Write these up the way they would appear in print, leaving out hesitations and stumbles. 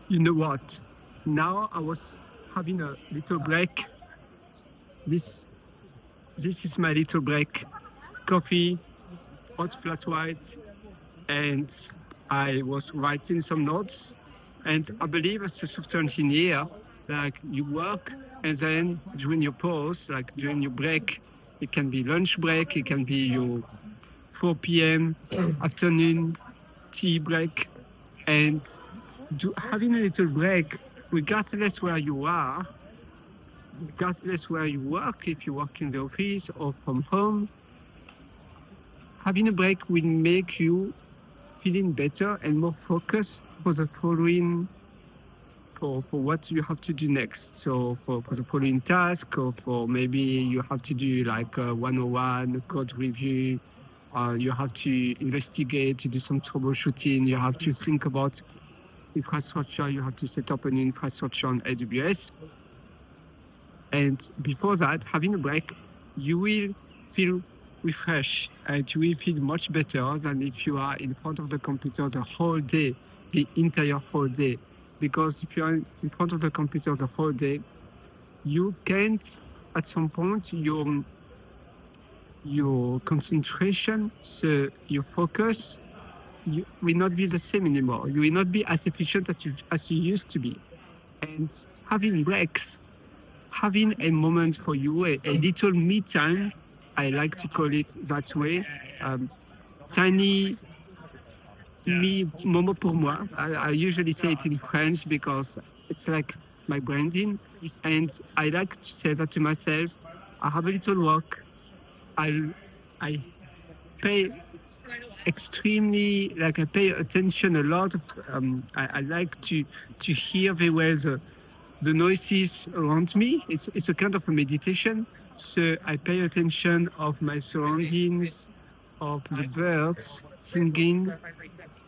You know what? Now I was having a little break. This this is my little break. Coffee, hot flat white, and I was writing some notes. And I believe as a software engineer, like you work and then during your pause, like during your break, it can be lunch break, it can be your 4 p.m. afternoon tea break, and having a little break, regardless where you are, regardless where you work, if you work in the office or from home, having a break will make you feeling better and more focused for the following for what you have to do next. So for the following task, or for maybe you have to do like a 101 code review, you have to investigate, to do some troubleshooting, you have to think about infrastructure, you have to set up an infrastructure on AWS. And before that, having a break, you will feel refreshed and you will feel much better than if you are in front of the computer the whole day, the entire whole day. Because if you are in front of the computer the whole day, you can't, at some point, your concentration, so your focus, you will not be the same anymore. You will not be as efficient as you used to be. And having breaks, having a moment for you, a little me time, I like to call it that way, tiny me moment pour moi. I usually say it in French because it's like my branding. And I like to say that to myself. I have a little walk. I pay extremely, like I pay attention a lot. I like to hear very well the noises around me. It's a kind of a meditation. So I pay attention of my surroundings, of the birds singing.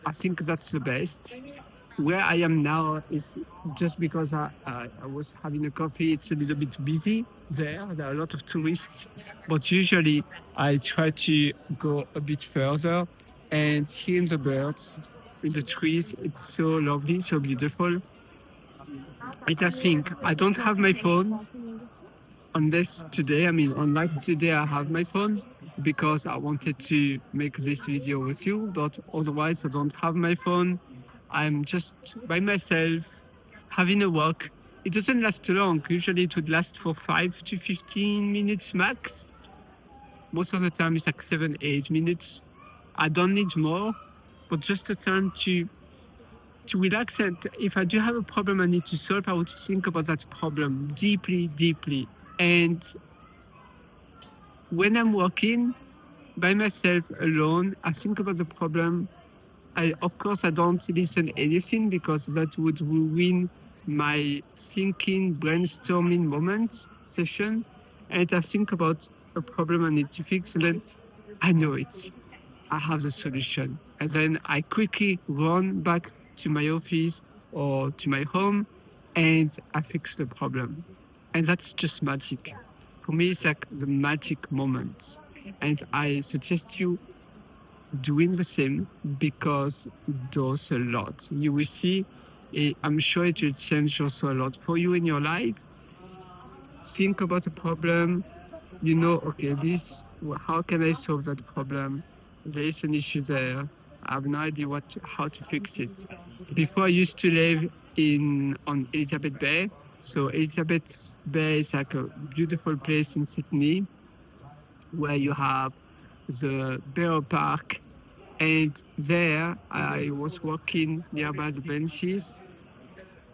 I think that's the best. Where I am now is just because I was having a coffee. It's a little bit busy there. There are a lot of tourists, but usually I try to go a bit further and hearing the birds in the trees. It's so lovely, so beautiful. I just think I don't have my phone unless today, I mean, unlike today, I have my phone because I wanted to make this video with you, but otherwise, I don't have my phone. I'm just by myself having a walk. It doesn't last too long. Usually, it would last for 5 to 15 minutes max. Most of the time, it's like 7, 8 minutes. I don't need more, but just a time to relax. And if I do have a problem I need to solve, I would think about that problem deeply, deeply. And when I'm working by myself alone, I think about the problem. Of course, I don't listen anything because that would ruin my thinking, brainstorming moment session. And I think about a problem I need to fix, and then I know it. I have the solution. And then I quickly run back to my office or to my home and I fix the problem. And that's just magic. For me, it's like the magic moment. And I suggest you doing the same because it does a lot. You will see, I'm sure it will change also a lot for you in your life. Think about a problem, okay, how can I solve that problem? There is an issue there. I have no idea how to fix it. Before I used to live on Elizabeth Bay. So Elizabeth Bay is like a beautiful place in Sydney where you have the Bear Park. And there I was walking nearby the benches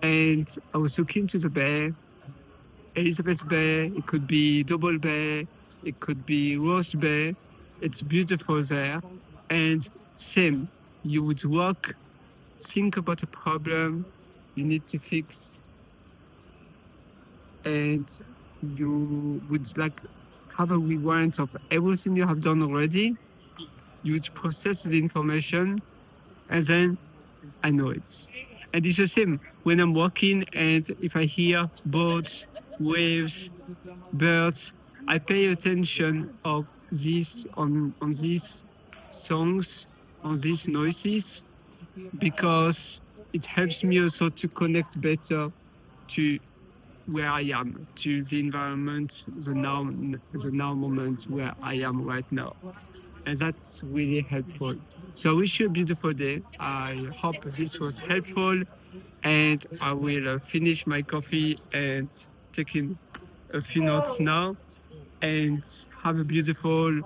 and I was looking to the bay. Elizabeth Bay, it could be Double Bay, it could be Rose Bay. It's beautiful there. And same, you would walk, think about a problem you need to fix, and you would like have a rewind of everything you have done already. You would process the information, and then I know it. And it's the same when I'm walking, and if I hear boats, waves, birds, I pay attention of this on these songs, on these noises, because it helps me also to connect better to where I am, to the environment, the now moment where I am right now. And that's really helpful. So I wish you a beautiful day. I hope this was helpful, and I will finish my coffee and taking a few notes now, and have a beautiful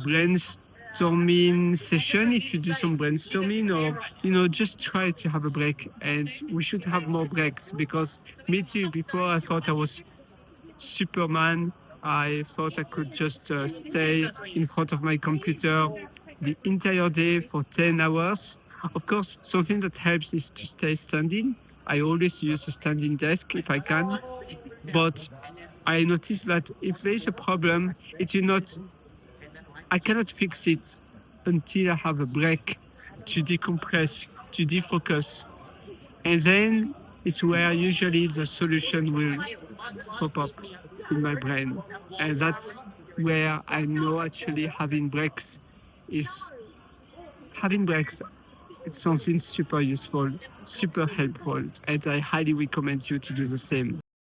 brainstorming session if you do some brainstorming, or just try to have a break. And we should have more breaks, because me too, before I thought I was Superman. I thought I could just stay in front of my computer the entire day for 10 hours. Of course, something that helps is to stay standing. I always use a standing desk if I can. But I noticed that if there is a problem, it will not, I cannot fix it until I have a break to decompress, to defocus. And then it's where usually the solution will pop up in my brain. And that's where I know actually having breaks. It's something super useful, super helpful, and I highly recommend you to do the same.